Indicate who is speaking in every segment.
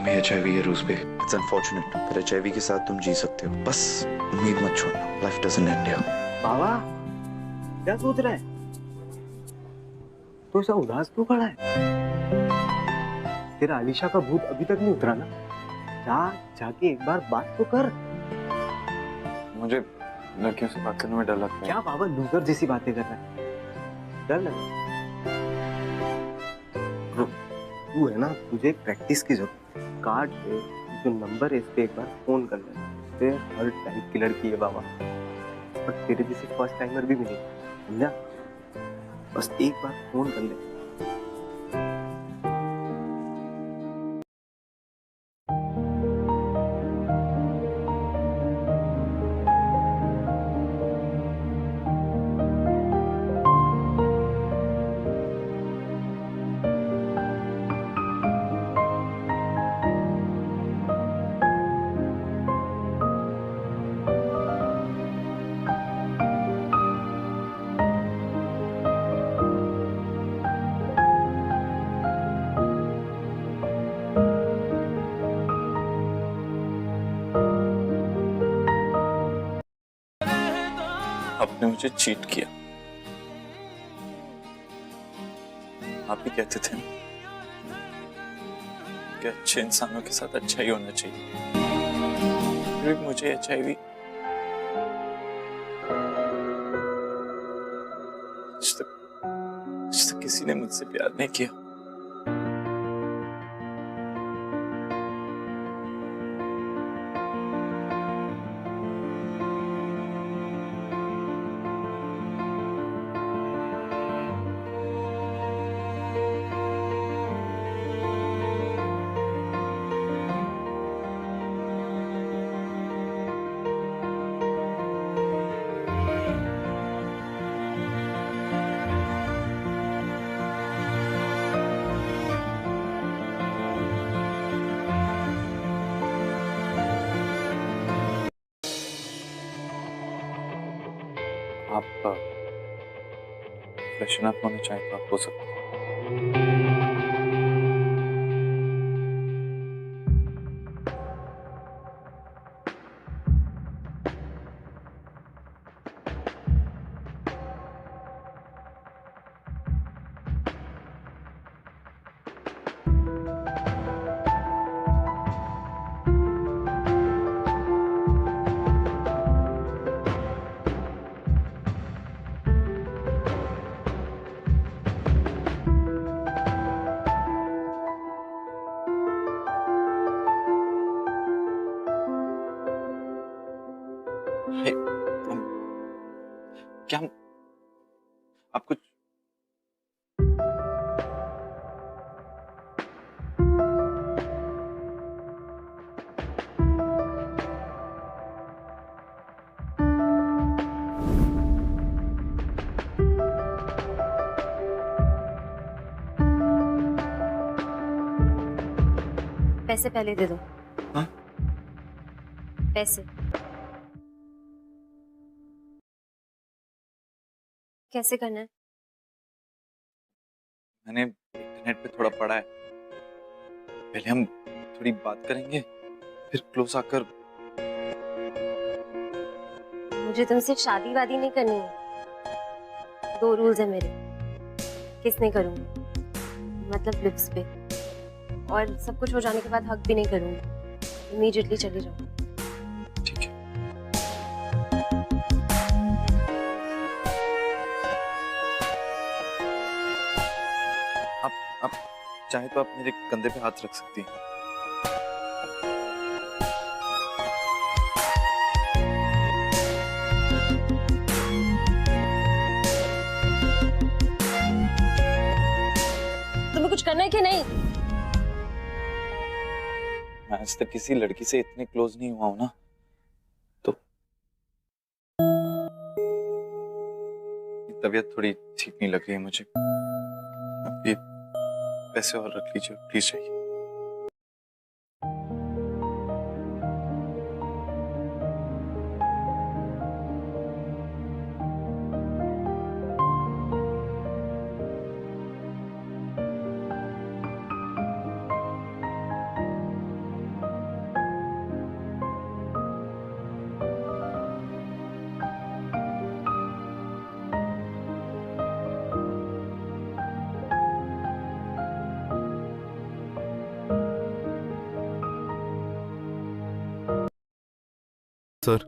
Speaker 1: तुम्हें एचआईवी है रूसबे। It's unfortunate, पर एचआईवी के साथ तुम जी सकते हो। बस उम्मीद मत छोड़ना, लाइफ डजंट एंड हियर।
Speaker 2: बाबा क्या सोच रहा है? तो ऐसा उदास क्यों खड़ा है? तेरा अलीशा का भूत अभी तक नहीं उतरा ना? जाके एक बार बात तो कर।
Speaker 1: मुझे लड़कियों से बात करने में डर लगता है।
Speaker 2: क्या बाबा लूजर जैसी बातें कर रहा है? डर लग रहा है? तू है ना, तुझे प्रैक्टिस की जरूरत है। कार्ड पे जो नंबर है इस पे एक बार फोन कर लेना। इस पे हर टाइप की लड़की है बाबा, और तेरे जैसे फर्स्ट टाइमर भी मिलेगी, समझा? बस एक बार फोन कर ले।
Speaker 1: आपने मुझे चीट किया। आप ही कहते थे ना कि अच्छे इंसानों के साथ अच्छा ही होना चाहिए। फिर भी मुझे एचआईवी आज तक किसी ने मुझसे प्यार नहीं किया। आप फ्रेशन अप होना चाहें तो आप हो सकते हैं। क्या आप कुछ
Speaker 3: पैसे पहले दे दो।
Speaker 1: हाँ?
Speaker 3: पैसे कैसे करना है?
Speaker 1: मैंने इंटरनेट पे थोड़ा पढ़ा है। पहले हम थोड़ी बात करेंगे, फिर क्लोज आकर।
Speaker 3: मुझे तुमसे शादी वादी नहीं करनी है। 2 रूल्स है मेरे। किस नहीं करूंगी, मतलब लिप्स पे, और सब कुछ हो जाने के बाद हक भी नहीं करूंगी। इमीडिएटली चली जाऊंगी।
Speaker 1: ठीक है। आप चाहे तो आप मेरे कंधे पे हाथ रख सकती हैं।
Speaker 3: तुम्हें कुछ करना है कि नहीं?
Speaker 1: मैं आज तक किसी लड़की से इतने क्लोज नहीं हुआ हूं ना, तो तबीयत थोड़ी ठीक नहीं लग रही है मुझे। आप ये पैसे और रख लीजिए प्लीज। चाहिए सर,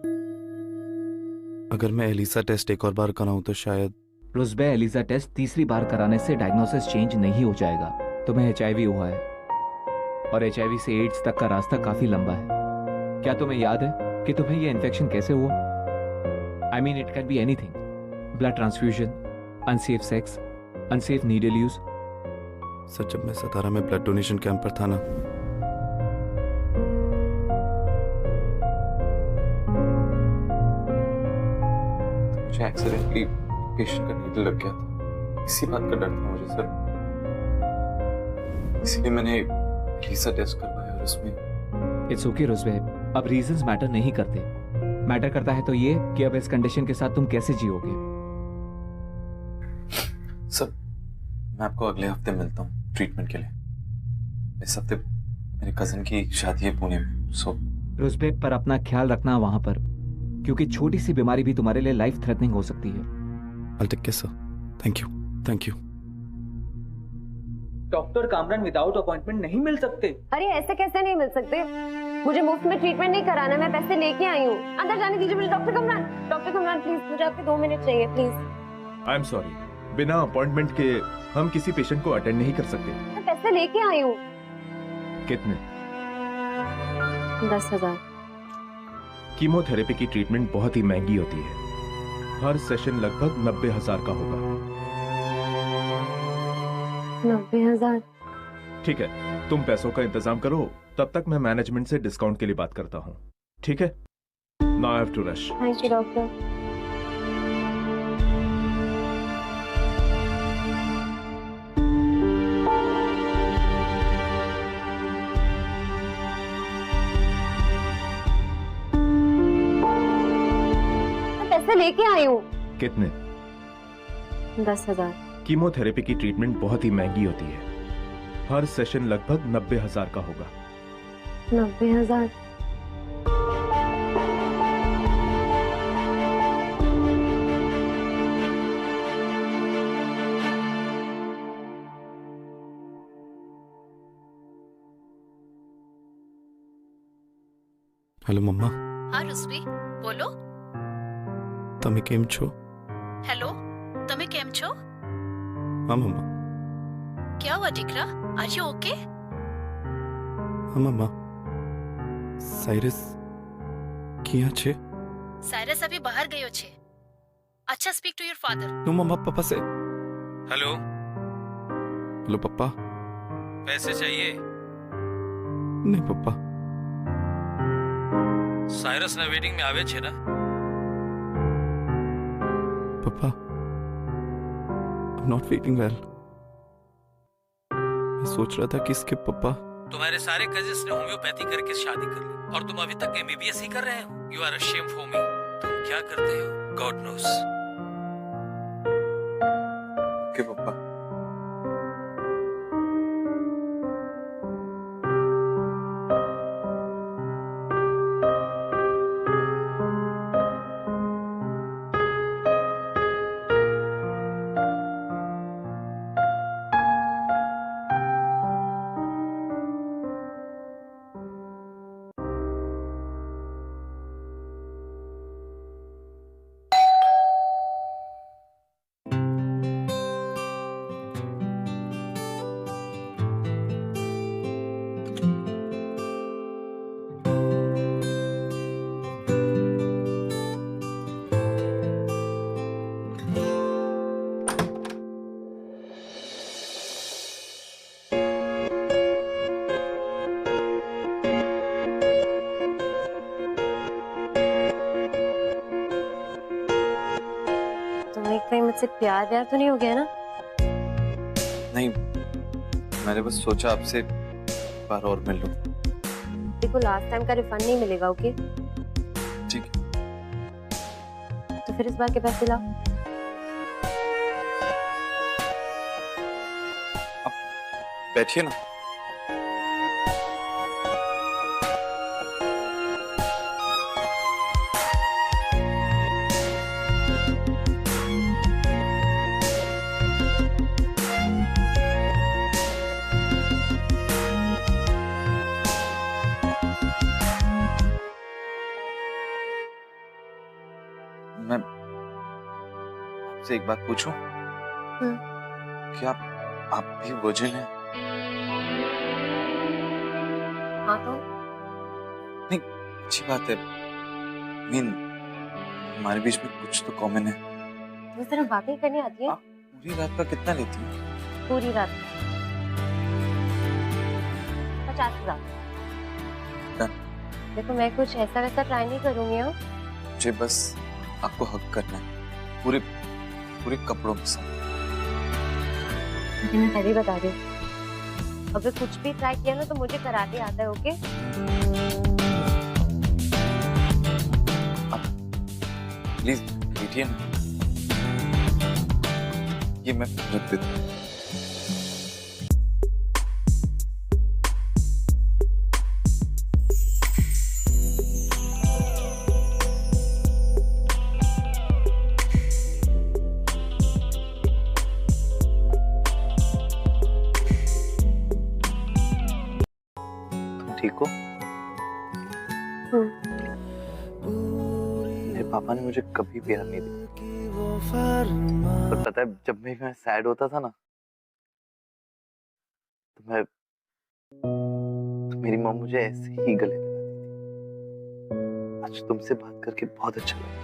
Speaker 1: अगर मैं एलिसा टेस्ट एक और बार कराऊं तो शायद।
Speaker 4: रुस्बे, एलिसा टेस्ट तीसरी बार कराने से डायग्नोसिस चेंज नहीं हो जाएगा। तुम्हें एचआईवी हुआ है और एचआईवी से एड्स तक का रास्ता काफी लंबा है। क्या तुम्हें याद है कि तुम्हें यह इन्फेक्शन कैसे हुआ? I mean it can be anything. Blood transfusion, unsafe sex, unsafe needle use.
Speaker 1: Sir, जब मैं सतारा में ब्लड डोनेशन कैंप पर था ना, मुझे एक्सीडेंटली पेशेंट का नीडल लग गया था। इसी बात का डर था मुझे सर, इसलिए मैंने एलिसा टेस्ट करवाया और उसमें।
Speaker 4: इट्स ओके रुस्बे, अब रीजंस मैटर नहीं करते। मैटर करता है तो ये कि अब इस कंडीशन के साथ तुम कैसे जियोगे।
Speaker 1: सर, मैं आपको अगले हफ्ते मिलता हूँ ट्रीटमेंट के लिए। इस हफ्ते मेरे कजन की शादी है पुणे में, सो।
Speaker 4: रुस्बे, पर अपना ख्याल रखना वहां पर, क्योंकि छोटी सी बीमारी भी तुम्हारे लिए लाइफ थ्रेटनिंग हो सकती है।
Speaker 1: I'll take care, sir. Thank you. Thank you.
Speaker 5: Doctor Kamran without appointment नहीं मिल सकते।
Speaker 3: अरे ऐसे कैसे नहीं मिल सकते? मुझे मुफ्त में ट्रीटमेंट नहीं कराना, मैं पैसे लेके आई हूँ। अंदर जाने दीजिए मुझे। डॉक्टर कमरान प्लीज, मुझे आपके 2 मिनट चाहिए प्लीज।
Speaker 6: आई एम सॉरी, बिना अपॉइंटमेंट के हम किसी पेशेंट को अटेंड नहीं कर सकते।
Speaker 3: मैं पैसे लेके आई हूँ।
Speaker 6: कितने?
Speaker 3: 10,000।
Speaker 6: कीमोथेरेपी की ट्रीटमेंट बहुत ही महंगी होती है। हर सेशन लगभग 90,000 का होगा।
Speaker 3: 90,000?
Speaker 6: ठीक है, तुम पैसों का इंतजाम करो, तब तक मैं मैनेजमेंट से डिस्काउंट के लिए बात करता हूँ। ठीक है? Now I have to rush.
Speaker 3: Thank you doctor. पैसे लेके आई हूँ।
Speaker 6: कितने?
Speaker 3: 10,000।
Speaker 6: कीमोथेरेपी की ट्रीटमेंट बहुत ही महंगी होती है। हर सेशन लगभग 90,000 का होगा।
Speaker 3: 90,000?
Speaker 1: हेलो मम्मा।
Speaker 7: हाँ रुस्बी, बोलो।
Speaker 1: તમે કેમ છો?
Speaker 7: हेलो, તમે કેમ છો?
Speaker 1: हाँ मम्मा।
Speaker 7: क्या हुआ टिकरा? Are you okay?
Speaker 1: हाँ मम्मा। સાયરસ ક્યાં છે?
Speaker 7: साइरस अभी बाहर गयो छे। अच्छा, speak to your father.
Speaker 1: No मम्मा, पापा से।
Speaker 8: हेलो,
Speaker 1: हेलो पापा।
Speaker 8: पैसे चाहिए?
Speaker 1: नहीं पापा।
Speaker 8: साइरस ना वेटिंग में आवे छे ना?
Speaker 1: पापा, I'm not feeling well। मैं सोच रहा था कि इसके पापा।
Speaker 8: तुम्हारे सारे कजिन्स ने होम्योपैथी करके शादी कर ली और तुम अभी तक एमबीबीएस ही कर रहे हो। You are ashamed for me. तुम क्या करते हो गॉड नोस।
Speaker 1: के पापा।
Speaker 3: कहीं मुझसे प्यार व्यार तो नहीं हो गया ना?
Speaker 1: नहीं, मैंने बस सोचा आपसे एक बार और मिल लूं।
Speaker 3: देखो, लास्ट टाइम का रिफंड नहीं मिलेगा, ओके?
Speaker 1: ठीक है।
Speaker 3: तो फिर इस बार के पैसे लाओ।
Speaker 1: आप बैठिए ना। आपसे एक बात पूछूं? क्या आप भी वर्जिन हैं?
Speaker 3: हाँ तो
Speaker 1: नहीं, अच्छी बात है। मीन हमारे बीच में कुछ तो कॉमन है।
Speaker 3: तुम्हें सिर्फ बातें करनी आती है?
Speaker 1: आप पूरी रात का कितना लेती हैं?
Speaker 3: पूरी रात 50,000।
Speaker 1: डन।
Speaker 3: देखो मैं कुछ ऐसा वैसा ट्राई नहीं करूंगी। हाँ
Speaker 1: मुझे बस आपको हक करना है, पूरे पूरे कपड़ों के साथ।
Speaker 3: लेकिन मैं पहले ही बता रही हूँ, अगर कुछ भी ट्राई किया ना तो मुझे कराटे आता है। ओके?
Speaker 1: प्लीज बैठिए ना, ये मैं रख देता हूँ। ठीक हो? मेरे पापा ने मुझे कभी प्यार नहीं दिया। पर पता है, जब भी मैं सैड होता था ना, तो मेरी मॉम मुझे ऐसे ही गले लगाती थी। आज तुमसे बात करके बहुत अच्छा लगा।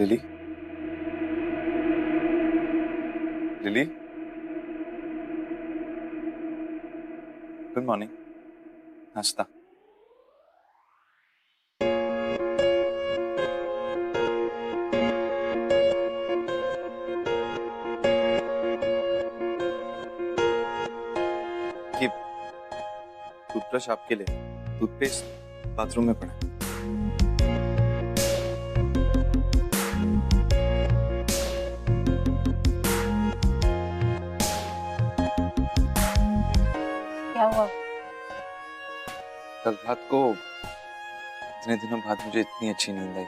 Speaker 1: Lily, lily, good morning. नाश्ता। ये टूथब्रश आपके लिए, टूथपेस्ट बाथरूम में पड़ा है।
Speaker 3: क्या हुआ?
Speaker 1: कल रात को इतने दिनों बाद मुझे इतनी अच्छी नींद आई।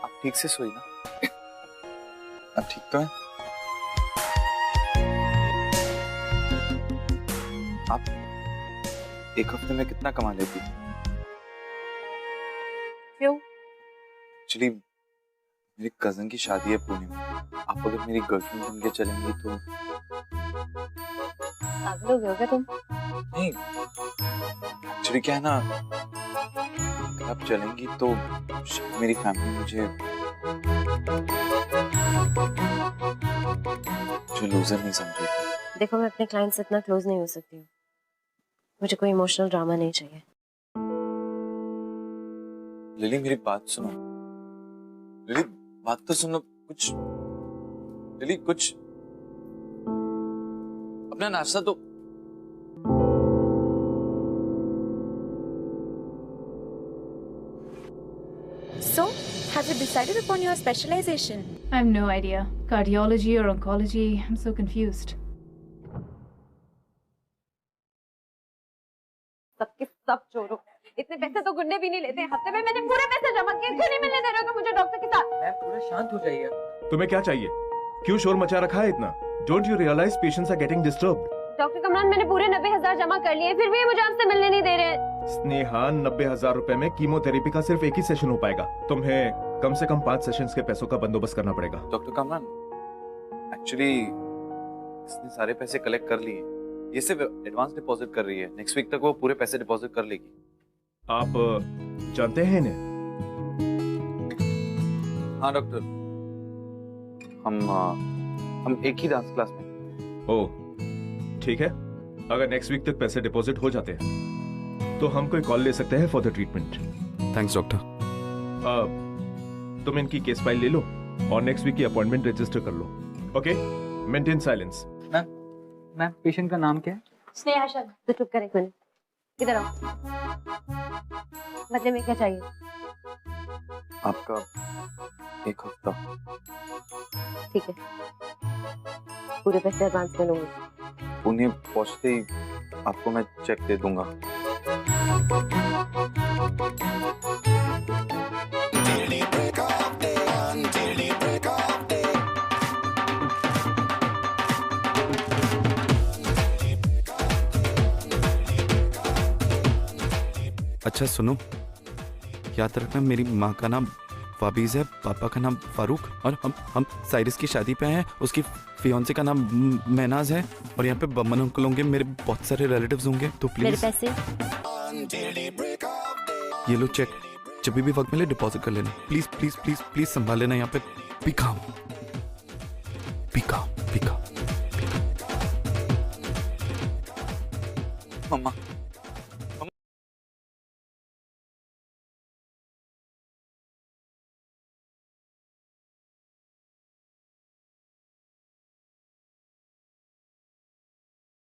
Speaker 1: आप ठीक से सोई ना? आप ठीक तो हैं? आप एक हफ्ते में कितना कमा लेती?
Speaker 3: क्यों?
Speaker 1: एक्चुअली मेरी कजन की शादी है पुणे में। आप अगर मेरी गर्लफ्रेंड बन के चलेंगी तो।
Speaker 3: पागल हो गए हो क्या तुम?
Speaker 1: नहीं, एक्चुअली क्या है ना, अगर आप चलेंगी तो शायद मेरी फैमिली मुझे लूजर नहीं समझेगी।
Speaker 3: देखो मैं अपने क्लाइंट से इतना क्लोज नहीं हो सकती हूँ। मुझे कोई इमोशनल ड्रामा नहीं चाहिए।
Speaker 1: लिली मेरी बात सुनो। लिली बात तो सुनो। कुछ लिली, कुछ अपना नाश्ता तो।
Speaker 9: So, have you decided upon your specialization?
Speaker 7: I have no idea. Cardiology or oncology? I'm so confused.
Speaker 3: सबके सब चोरों। इतने पैसे तो गुंडे भी नहीं लेते। हफ्ते में मैंने पूरे पैसे जमा किए, क्यों नहीं मिलने दे रहे हो तुम मुझे डॉक्टर के साथ?
Speaker 5: मैम थोड़ा शांत हो जाइए।
Speaker 6: तुम्हें क्या चाहिए? क्यों शोर मचा रखा है इतना? Don't you realize patients are getting disturbed?
Speaker 3: Doctor Kamran, मैंने पूरे 90,000 जमा कर लिए, फिर भी ये मुझे आपसे मिलने नहीं दे रहे।
Speaker 6: स्नेहा, 90,000 रुपए में कीमोथेरेपी का सिर्फ एक ही सेशन हो पाएगा। तुम्हें कम से कम 5 सेशंस के पैसों का बंदोबस्त करना पड़ेगा।
Speaker 1: डॉक्टर कमरान, एक्चुअली इसने सारे पैसे कलेक्ट कर लिए। ये सिर्फ एडवांस डिपॉजिट कर रही है। नेक्स्ट वीक तक वो पूरे पैसे डिपॉजिट कर लेगी।
Speaker 6: आप जानते हैं इन्हें?
Speaker 1: हाँ डॉक्टर, हम एक ही डांस क्लास में।
Speaker 6: ओह ठीक है, अगर नेक्स्ट वीक तक पैसे डिपॉजिट हो जाते हैं तो हम कोई कॉल ले सकते हैं for the treatment.
Speaker 1: Thanks doctor.
Speaker 6: तुम इनकी केस फाइल ले लो और नेक्स्ट वीक की अपॉइंटमेंट रजिस्टर कर लो। Okay, maintain silence.
Speaker 5: Ma'am patient का नाम क्या है?
Speaker 3: स्नेहा शर्मा। तो चुप कर एक मिनट, इधर आओ। बदले में क्या चाहिए?
Speaker 1: आपका एक हफ्ता।
Speaker 3: ठीक है, पूरे पैसे एडवांस में लूंगी।
Speaker 1: पुणे पहुंचते ही आपको मैं चेक दे दूंगा।
Speaker 10: अच्छा सुनो, याद रखना मेरी माँ का नाम फाबीज है, पापा का नाम फारूक, और हम साइरस की शादी पे हैं। उसकी फियांसे का नाम महनाज है, और यहाँ पे बमन अंकल होंगे, मेरे बहुत सारे रिलेटिव्स होंगे। तो
Speaker 3: मेरे
Speaker 10: प्लीज
Speaker 3: पैसे
Speaker 10: ये लो चेक, जब भी वक्त मिले डिपॉजिट कर लेना। प्लीज प्लीज प्लीज प्लीज संभाल लेना यहाँ पे। बी काम, बी काम, बी काम।
Speaker 1: मम्मा